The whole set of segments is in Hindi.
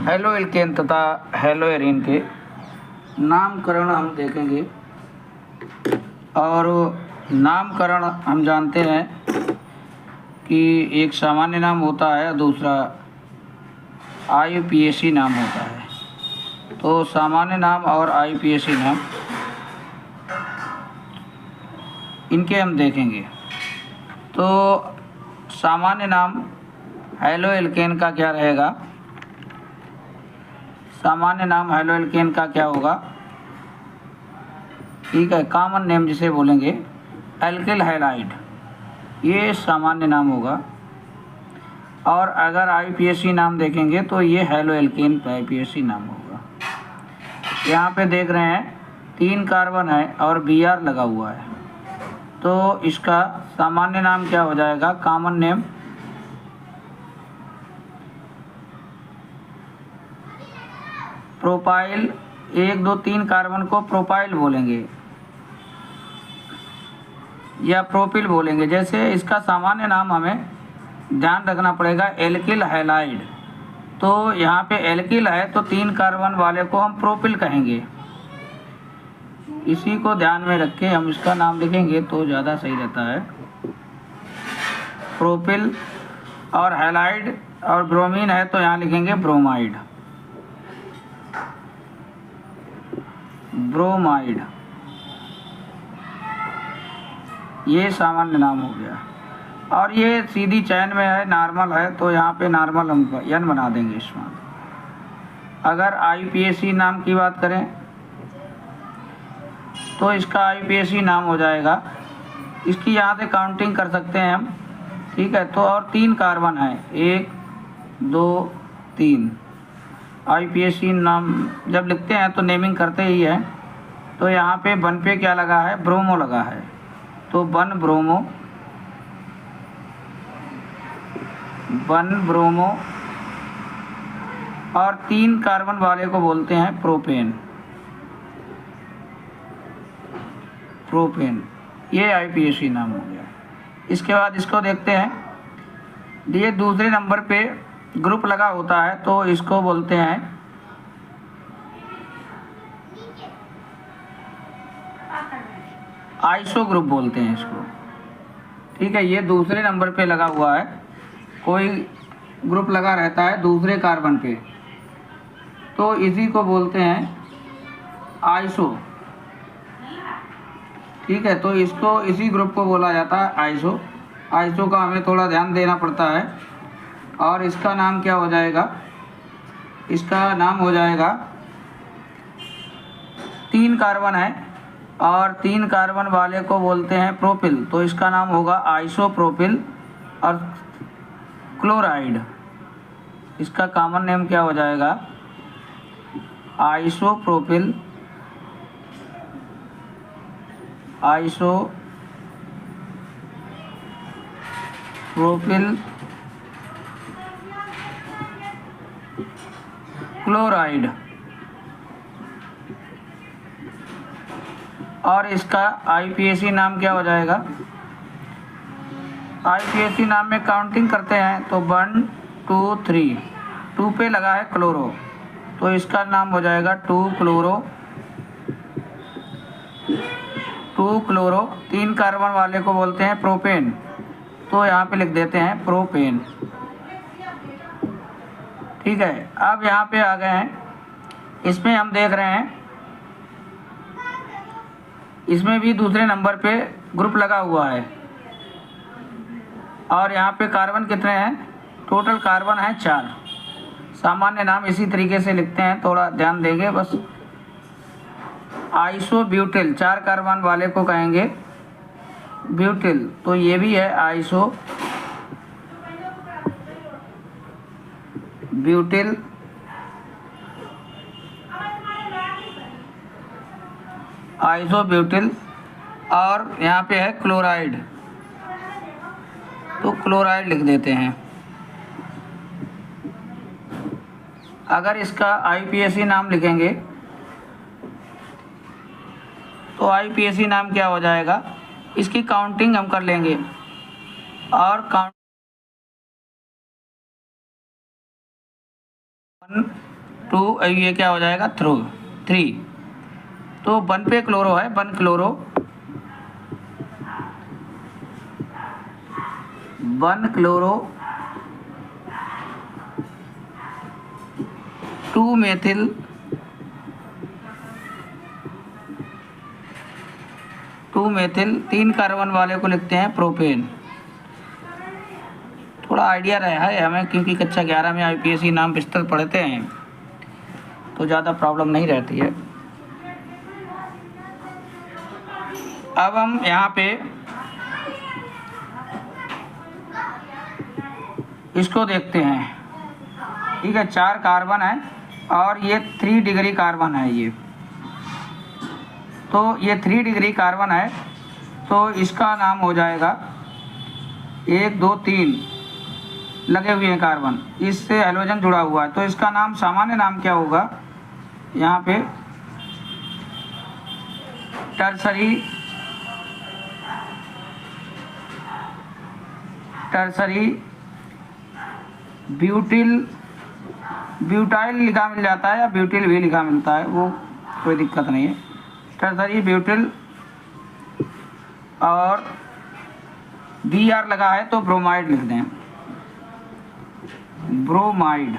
हेलो एल्केन तथा हेलो एरीन के नामकरण हम देखेंगे। और नामकरण हम जानते हैं कि एक सामान्य नाम होता है, दूसरा आईयूपीएसी नाम होता है। तो सामान्य नाम और आईयूपीएसी नाम इनके हम देखेंगे। तो सामान्य नाम हेलो एल्केन का क्या रहेगा? सामान्य नाम हेलो एल्केन का क्या होगा? ठीक है, कॉमन नेम जिसे बोलेंगे एल्किल हैलाइड, ये सामान्य नाम होगा। और अगर आईयूपीएसी नाम देखेंगे तो ये हेलो एल्केन आईयूपीएसी नाम होगा। यहाँ पे देख रहे हैं 3 कार्बन है और Br लगा हुआ है, तो इसका सामान्य नाम क्या हो जाएगा? Common name propyl. 1 2 3 कार्बन को प्रोपाइल बोलेंगे या प्रोपिल बोलेंगे। जैसे इसका सामान्य नाम हमें ध्यान रखना पड़ेगा एल्किल हैलाइड, तो यहाँ पे एल्किल है तो 3 कार्बन वाले को हम प्रोपिल कहेंगे। इसी को ध्यान में रख के हम इसका नाम लिखेंगे तो ज़्यादा सही रहता है, प्रोपिल। और हैलाइड और ब्रोमीन है तो यहाँ लिखेंगे ब्रोमाइड, ब्रोमाइड। ये सामान्य नाम हो गया। और ये सीधी चैन में है, नॉर्मल है, तो यहाँ पे नॉर्मल हम n बना देंगे इसमें। अगर आईयूपीएसी नाम की बात करें तो इसका आईयूपीएसी नाम हो जाएगा, इसकी यहाँ से काउंटिंग कर सकते हैं हम, ठीक है। तो और 3 कार्बन है, 1 2 3। आईयूपीएसी नाम जब लिखते हैं तो नेमिंग करते ही है। तो यहाँ पे 1 पे क्या लगा है? ब्रोमो लगा है, तो 1 ब्रोमो, 1 ब्रोमो। और 3 कार्बन वाले को बोलते हैं प्रोपेन, प्रोपेन। ये आईयूपीएसी नाम हो गया। इसके बाद इसको देखते हैं, ये दूसरे नंबर पे ग्रुप लगा होता है तो इसको बोलते हैं आइसो ग्रुप बोलते हैं इसको, ठीक है। ये दूसरे नंबर पे लगा हुआ है, कोई ग्रुप लगा रहता है दूसरे कार्बन पे, तो इसी को बोलते हैं आइसो, ठीक है। तो इसको, इसी ग्रुप को बोला जाता है आइसो। आइसो का हमें थोड़ा ध्यान देना पड़ता है। और इसका नाम क्या हो जाएगा? इसका नाम हो जाएगा, 3 कार्बन है और 3 कार्बन वाले को बोलते हैं प्रोपिल, तो इसका नाम होगा आइसोप्रोपिल और क्लोराइड। इसका कॉमन नेम क्या हो जाएगा? Isopropyl, isopropyl chloride. और इसका आईयूपीएसी नाम क्या हो जाएगा? आईयूपीएसी नाम में काउंटिंग करते हैं तो 1 2 3, 2 पे लगा है क्लोरो, तो इसका नाम हो जाएगा 2 क्लोरो, 2 क्लोरो। 3 कार्बन वाले को बोलते हैं प्रोपेन, तो यहाँ पे लिख देते हैं प्रोपेन, ठीक है। अब यहाँ पे आ गए हैं, इसमें हम देख रहे हैं, इसमें भी दूसरे नंबर पे ग्रुप लगा हुआ है। और यहाँ पे कार्बन कितने हैं? टोटल कार्बन है 4। सामान्य नाम इसी तरीके से लिखते हैं, थोड़ा ध्यान देंगे बस। आइसोब्यूटिल, 4 कार्बन वाले को कहेंगे ब्यूटिल, तो ये भी है आइसोब्यूटिल। आइसोब्यूटिल। और यहाँ पे है क्लोराइड, तो क्लोराइड लिख देते हैं। अगर इसका आईयूपीएसी नाम लिखेंगे तो आईयूपीएसी नाम क्या हो जाएगा? इसकी काउंटिंग हम कर लेंगे और 2, ये क्या हो जाएगा 3। तो 1 पे क्लोरो है, 1 chloro, 1 chloro 2 methyl 2 methyl 3 carbon वाले को लिखते हैं प्रोपेन। थोड़ा आइडिया रहा है हमें, क्योंकि कक्षा 11 में IUPAC नाम विस्तृत पढ़ते हैं तो ज़्यादा प्रॉब्लम नहीं रहती है। अब हम यहाँ पे इसको देखते हैं। ठीक है, 4 कार्बन है और ये 3 डिग्री कार्बन है ये, तो ये 3 डिग्री कार्बन है, तो इसका नाम हो जाएगा 1 2 3 लगे हुए हैं कार्बन, इससे हाइड्रोजन जुड़ा हुआ है, तो इसका नाम सामान्य नाम क्या होगा यहाँ पे, टर्सरी ब्यूटाइल लिखा मिल जाता है या ब्यूटिल भी लिखा मिलता है, वो कोई दिक्कत नहीं है। टर्सरी ब्यूटिल और Br लगा है तो ब्रोमाइड लिख दें, ब्रोमाइड।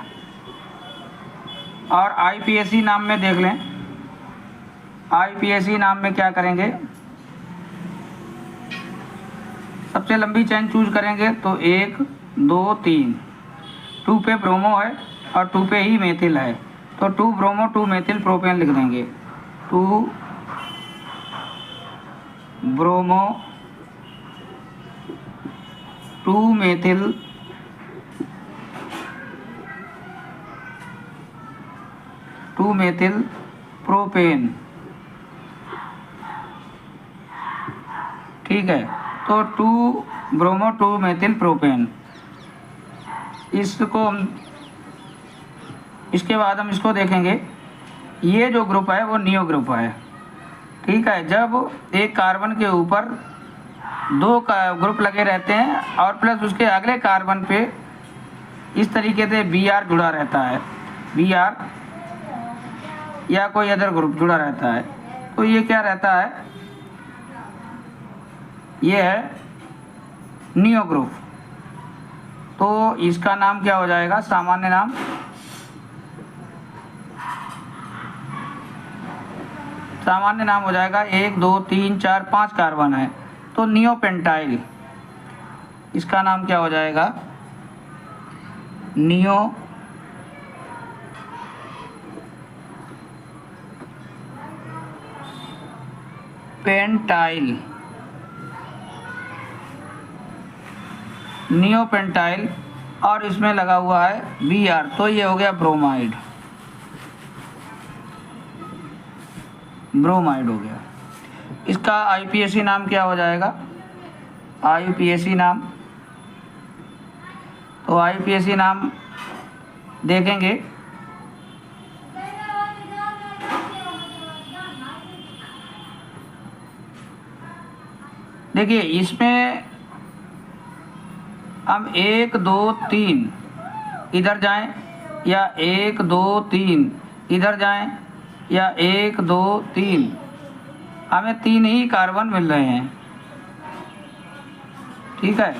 और IUPAC नाम में देख लें, IUPAC नाम में क्या करेंगे, सबसे लंबी चेन चूज करेंगे तो 1 2 3, 2 पे ब्रोमो है और 2 पे ही मेथिल है, तो 2 ब्रोमो 2 मेथिल प्रोपेन लिख देंगे, 2 ब्रोमो 2 मेथिल प्रोपेन। ठीक है, तो 2 ब्रोमो 2 मेथिल प्रोपेन, इसको हम इसके बाद हम इसको देखेंगे। ये जो ग्रुप है वो नियो ग्रुप है। ठीक है, जब एक कार्बन के ऊपर 2 ग्रुप लगे रहते हैं और प्लस उसके अगले कार्बन पे इस तरीके से Br जुड़ा रहता है, Br या कोई अदर ग्रुप जुड़ा रहता है, तो ये क्या रहता है, ये है नियो ग्रुप। तो इसका नाम क्या हो जाएगा, सामान्य नाम हो जाएगा 1 2 3 4 5 कार्बन है तो नियोपेंटाइल। इसका नाम क्या हो जाएगा, नियोपेंटाइल और इसमें लगा हुआ है Br, तो ये हो गया ब्रोमाइड हो गया। इसका IUPAC नाम क्या हो जाएगा, IUPAC नाम, तो IUPAC नाम देखेंगे, देखिए इसमें हम 1 2 3 इधर जाएं या 1 2 3 इधर जाएं या 1 2 3, हमें 3 ही कार्बन मिल रहे हैं। ठीक है,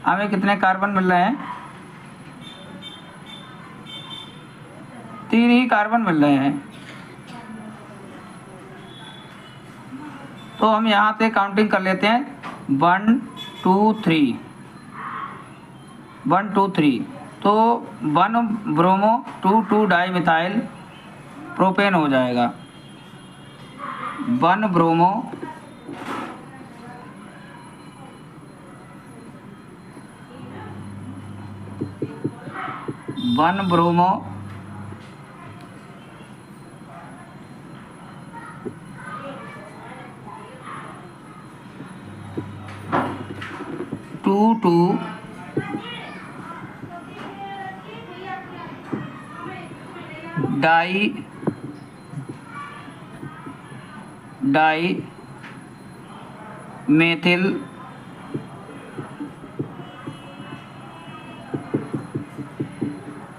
हमें कितने कार्बन मिल रहे हैं, 3 ही कार्बन मिल रहे हैं। तो हम यहाँ से काउंटिंग कर लेते हैं, 1 2 3 1 2 3, तो 1 ब्रोमो 2 डाई मिथाइल प्रोपेन हो जाएगा, 1 ब्रोमो 2 डाई मेथिल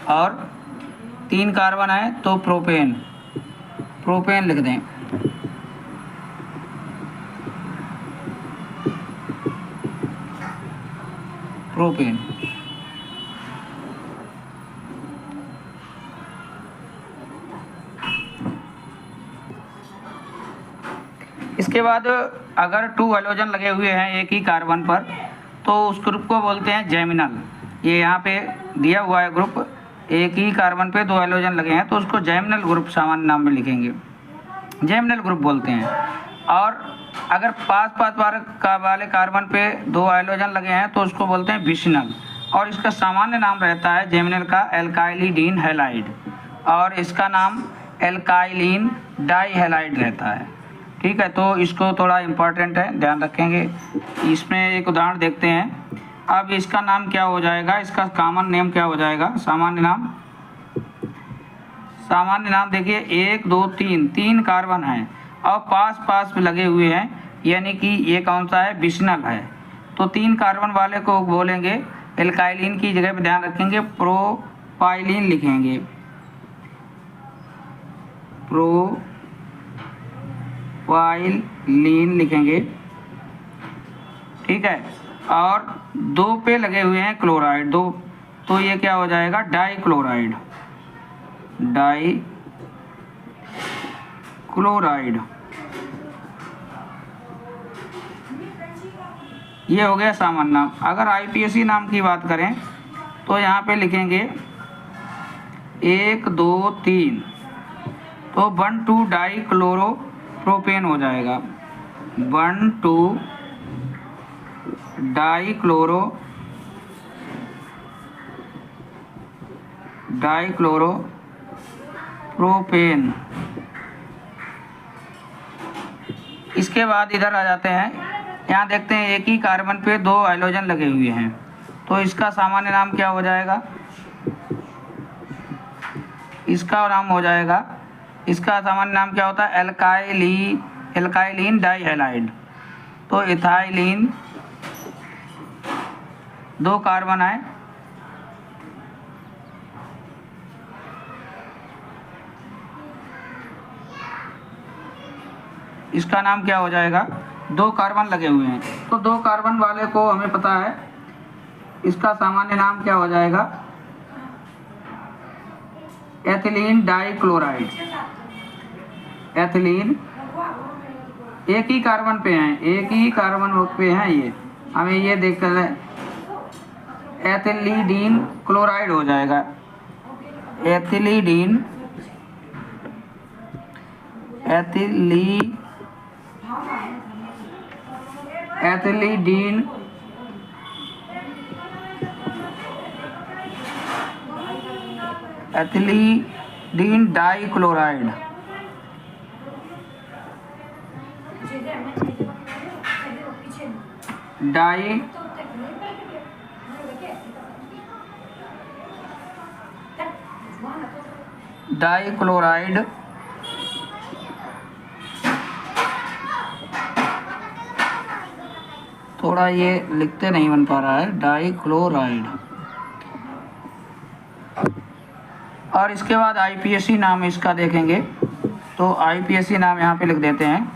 और 3 कार्बन है तो प्रोपेन, प्रोपेन लिख दें। प्रोपेन। इसके बाद अगर 2 हैलोजन लगे हुए हैं एक ही कार्बन पर तो उस ग्रुप को बोलते हैं जेमिनल। ये यहाँ पे दिया हुआ है ग्रुप, एक ही कार्बन पे 2 हैलोजन लगे हैं तो उसको जेमिनल ग्रुप सामान्य नाम में लिखेंगे, जेमिनल ग्रुप बोलते हैं। और अगर पास पास वाले कार्बन पे 2 हैलोजन लगे हैं तो उसको बोलते हैं विसिनल। और इसका सामान्य नाम रहता है जेमिनल का एल्काइलिडीन हैलाइड, और इसका नाम एल्काइलिन डाइहैलाइड रहता है। ठीक है, तो इसको थोड़ा इम्पोर्टेंट है, ध्यान रखेंगे। इसमें एक उदाहरण देखते हैं। अब इसका नाम क्या हो जाएगा, इसका कॉमन नेम क्या हो जाएगा, सामान्य नाम। सामान्य नाम देखिए 1 2 3 कार्बन हैं और पास पास में लगे हुए हैं, यानी कि ये कौन सा है, विसिनल है। तो 3 कार्बन वाले को बोलेंगे एल्काइलिन की जगह पे ध्यान रखेंगे प्रोपाइलिन लिखेंगे, प्रोपाइलिन लिखेंगे। ठीक है, और 2 पे लगे हुए हैं क्लोराइड 2, तो ये क्या हो जाएगा, डाइक्लोराइड, डाइक्लोराइड। ये हो गया सामान्य नाम। अगर आईपीएसी नाम की बात करें तो यहाँ पे लिखेंगे 1 2 3, तो 1 2 डाइक्लोरोप्रोपेन हो जाएगा, 1 2 डाइक्लोरोप्रोपेन। इसके बाद इधर आ जाते हैं, यहाँ देखते हैं एक ही कार्बन पे 2 हाइड्रोजन लगे हुए हैं, तो इसका सामान्य नाम क्या हो जाएगा, इसका नाम हो जाएगा, इसका सामान्य नाम क्या होता है, एल्काइलिन डाइहैलाइड। तो इथाइलिन 2 कार्बन है, इसका नाम क्या हो जाएगा, 2 कार्बन लगे हुए हैं, तो 2 कार्बन वाले को हमें पता है, इसका सामान्य नाम क्या हो जाएगा, एथिलीन डाइक्लोराइड। एथिलीन एक ही कार्बन पे हैं, एक ही कार्बन पे हैं, ये हमें ये देख कर एथिलीडीन क्लोराइड हो जाएगा, एथिलीडीन एथिलीडीन एथिलीडीन डाइक्लोराइड। डाइक्लोराइड थोड़ा ये लिखते नहीं बन पा रहा है, डाइक्लोराइड। और इसके बाद आईपीएसी नाम इसका देखेंगे, तो आईपीएसी नाम यहाँ पे लिख देते हैं,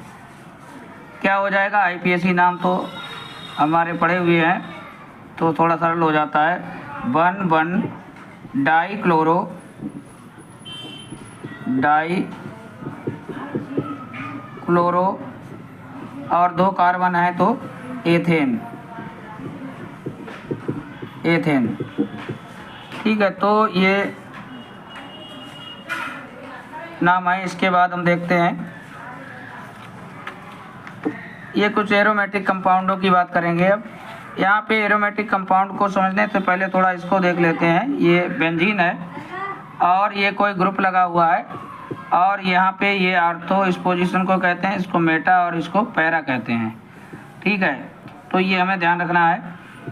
क्या हो जाएगा आईपीएसी नाम, तो हमारे पढ़े हुए हैं तो थोड़ा सरल हो जाता है, 1 डाइक्लोरो और 2 कार्बन है तो एथेन। ठीक है, तो ये नाम है। इसके बाद हम देखते हैं, ये कुछ एरोमेटिक कंपाउंडों की बात करेंगे। अब यहाँ पे एरोमेटिक कंपाउंड को समझने से पहले थोड़ा इसको देख लेते हैं। ये बेंजीन है और ये कोई ग्रुप लगा हुआ है, और यहाँ पे ये आर्थो इस पोजीशन को कहते हैं, इसको मेटा और इसको पैरा कहते हैं। ठीक है, तो ये हमें ध्यान रखना है।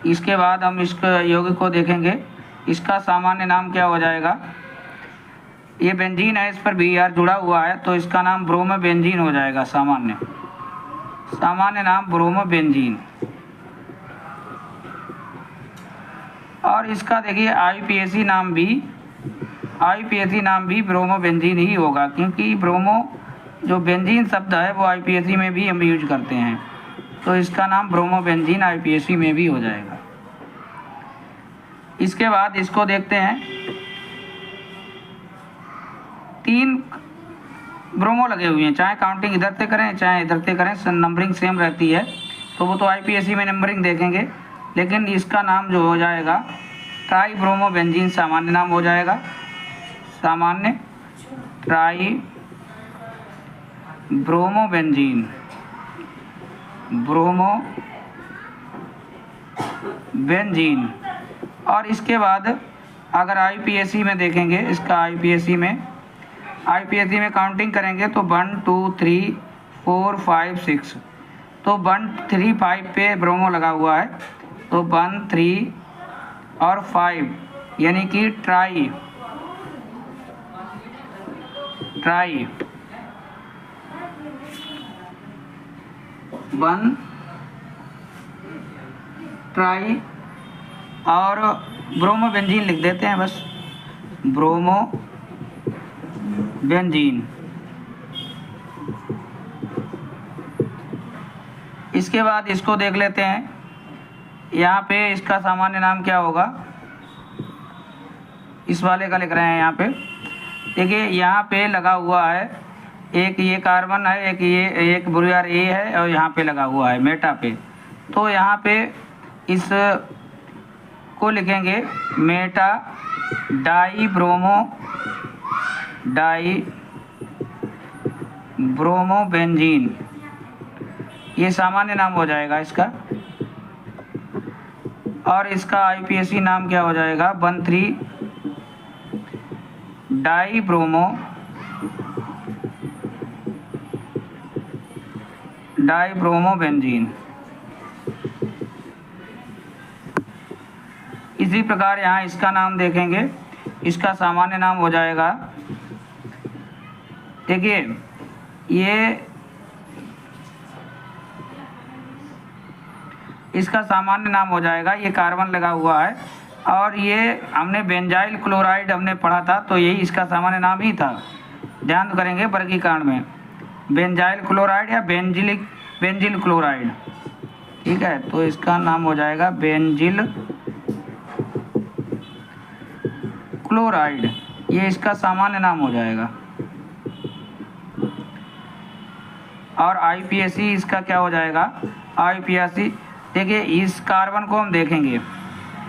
इसके बाद हम इसके यौगिक को देखेंगे, इसका सामान्य नाम क्या हो जाएगा, ये बेंजीन है, इस पर Br जुड़ा हुआ है तो इसका नाम ब्रोमोबेंजीन हो जाएगा, सामान्य नाम ब्रोमोबेंजीन। और इसका देखिए आईपीएसी नाम भी आईपीएसी नाम भी ब्रोमो बेंजीन ही होगा, क्योंकि ब्रोमो जो बेंजीन शब्द है वो आईपीएसी में भी हम यूज करते हैं, तो इसका नाम ब्रोमो बेंजीन आईपीएसी में भी हो जाएगा। इसके बाद इसको देखते हैं, 3 ब्रोमो लगे हुए हैं, चाहे काउंटिंग इधर से करें चाहे इधर से करें, नंबरिंग सेम रहती है, तो वो तो आईपीएसी में नंबरिंग देखेंगे। लेकिन इसका नाम जो हो जाएगा ट्राई ब्रोमो बेंजीन सामान्य नाम हो जाएगा, सामान्य try bromo benzene, bromo benzene. और इसके बाद अगर आईपीएसी में देखेंगे, इसका आईपीएसी में काउंटिंग करेंगे तो 1 2 3 4 5 6, तो 1 3 5 पे ब्रोमो लगा हुआ है, तो 1 3 और 5 यानी कि ट्राई 1 ट्राई और ब्रोमो बेंजीन लिख देते हैं बस, ब्रोमो बेंजीन। इसके बाद इसको देख लेते हैं, यहाँ पे इसका सामान्य नाम क्या होगा, इस वाले का लिख रहे हैं। यहाँ पे देखिए, यहाँ पे लगा हुआ है एक ये कार्बन है, एक बुरियार ए है, और यहाँ पे लगा हुआ है मेटा पे, तो यहाँ पे इस को लिखेंगे मेटा डाई ब्रोमो बेंजीन, ये सामान्य नाम हो जाएगा इसका। और इसका आईपीएसी नाम क्या हो जाएगा, 1 3 डाई ब्रोमो बेंजीन। इसी प्रकार यहाँ इसका नाम देखेंगे, इसका सामान्य नाम हो जाएगा, देखिए ये इसका सामान्य नाम हो जाएगा, ये कार्बन लगा हुआ है, और ये हमने बेंजाइल क्लोराइड हमने पढ़ा था, तो यही इसका सामान्य नाम ही था। ध्यान करेंगे वर्गीकरण में, बेंजाइल क्लोराइड या बेंजिल क्लोराइड, ठीक है, तो इसका नाम हो जाएगा बेंजिल क्लोराइड, ये इसका सामान्य नाम हो जाएगा। और आईपीएसी इसका क्या हो जाएगा, आईपीएसी देखिए इस कार्बन को हम देखेंगे,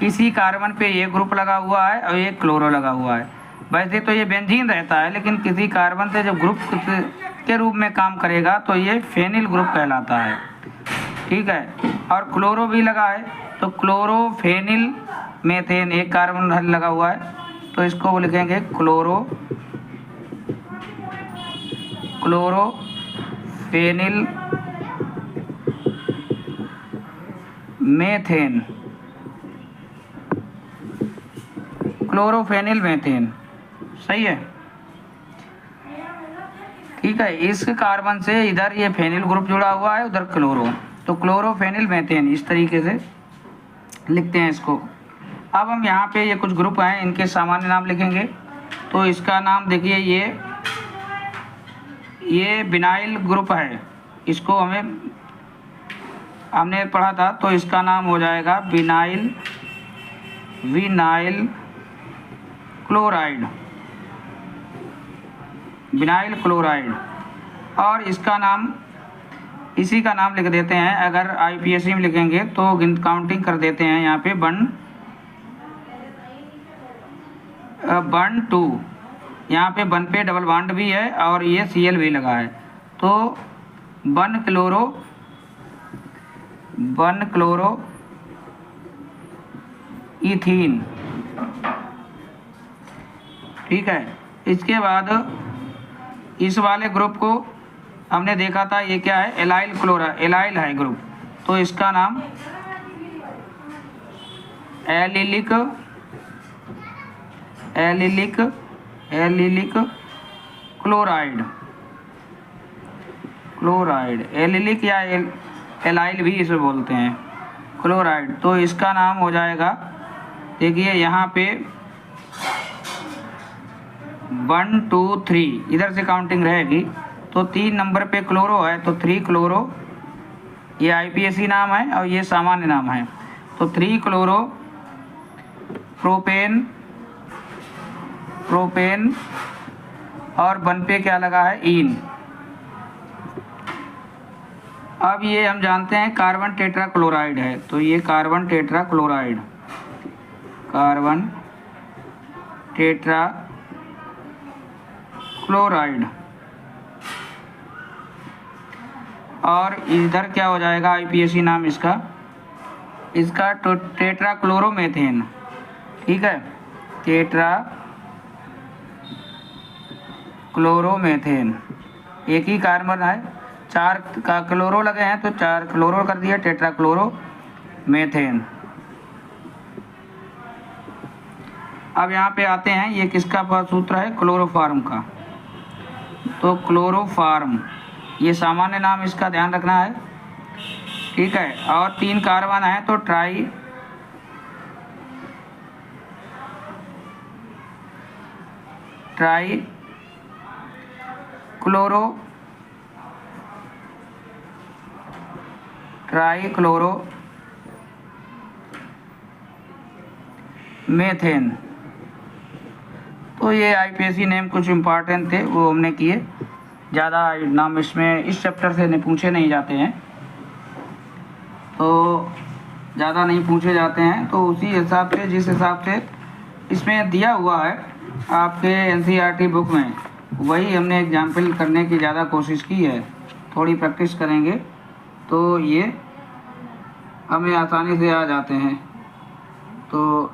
इसी कार्बन पे ये ग्रुप लगा हुआ है और ये क्लोरो लगा हुआ है। वैसे तो ये बेंजीन रहता है, लेकिन किसी कार्बन से जब ग्रुप के रूप में काम करेगा तो ये फेनिल ग्रुप कहलाता है, ठीक है। और क्लोरो भी लगा है, तो क्लोरो फेनिल मेथेन, एक कार्बन लगा हुआ है, तो इसको वो लिखेंगे क्लोरो फेनिल मेथेन, क्लोरोफेनिल मेथेन, सही है, ठीक है। इस कार्बन से इधर ये फेनिल ग्रुप जुड़ा हुआ है, उधर क्लोरो, तो क्लोरोफेनिल मेथेन, इस तरीके से लिखते हैं इसको। अब हम यहाँ पे ये कुछ ग्रुप हैं, इनके सामान्य नाम लिखेंगे, तो इसका नाम देखिए, ये विनाइल ग्रुप है, इसको हमने पढ़ा था, तो इसका नाम हो जाएगा विनाइल क्लोराइड। और इसका नाम, इसी का नाम लिख देते हैं, अगर आईपीएसी में लिखेंगे तो काउंटिंग कर देते हैं, यहाँ पे 1 2, यहाँ पे 1 पे डबल बॉन्ड भी है और ये Cl भी लगा है, तो 1 क्लोरो इथीन, ठीक है। इसके बाद इस वाले ग्रुप को हमने देखा था, ये क्या है, एलाइल है ग्रुप, तो इसका नाम एलिलिक क्लोराइड, एलिलिक या एलाइल भी इसे बोलते हैं, क्लोराइड। तो इसका नाम हो जाएगा, देखिए यहाँ पे 1 2 3 इधर से काउंटिंग रहेगी। तो 3 नंबर पे क्लोरो है तो 3 क्लोरो, ये आईपीएसी नाम है और ये सामान्य नाम है। तो 3 क्लोरो प्रोपेन, प्रोपेन और 1 पे क्या लगा है, इन। अब ये हम जानते हैं कार्बन टेट्राक्लोराइड है, तो ये कार्बन टेट्राक्लोराइड, कार्बन टेट्राक्लोराइड। और इधर क्या हो जाएगा आईपीएसी नाम इसका, इसका टेट्राक्लोरोमेथेन, ठीक है, टेट्राक्लोरोमेथेन। एक ही कार्बन है, 4 का क्लोरो लगे हैं तो 4 क्लोरो कर दिया, टेट्राक्लोरोमेथेन। अब यहाँ पे आते हैं, ये किसका सूत्र है, क्लोरोफार्म का। तो क्लोरोफार्म ये सामान्य नाम, इसका ध्यान रखना है, ठीक है। और 3 कार्बन है तो ट्राई ट्राइक्लोरोमेथेन। तो ये आईपीएसी नेम कुछ इम्पॉर्टेंट थे, वो हमने किए। ज़्यादा नाम इसमें इस चैप्टर से पूछे नहीं जाते हैं, तो ज़्यादा नहीं पूछे जाते हैं। तो उसी हिसाब से, जिस हिसाब से इसमें दिया हुआ है आपके एनसीईआरटी बुक में, वही हमने एग्जाम्पल करने की ज़्यादा कोशिश की है। थोड़ी प्रैक्टिस करेंगे तो ये हमें आसानी से आ जाते हैं। तो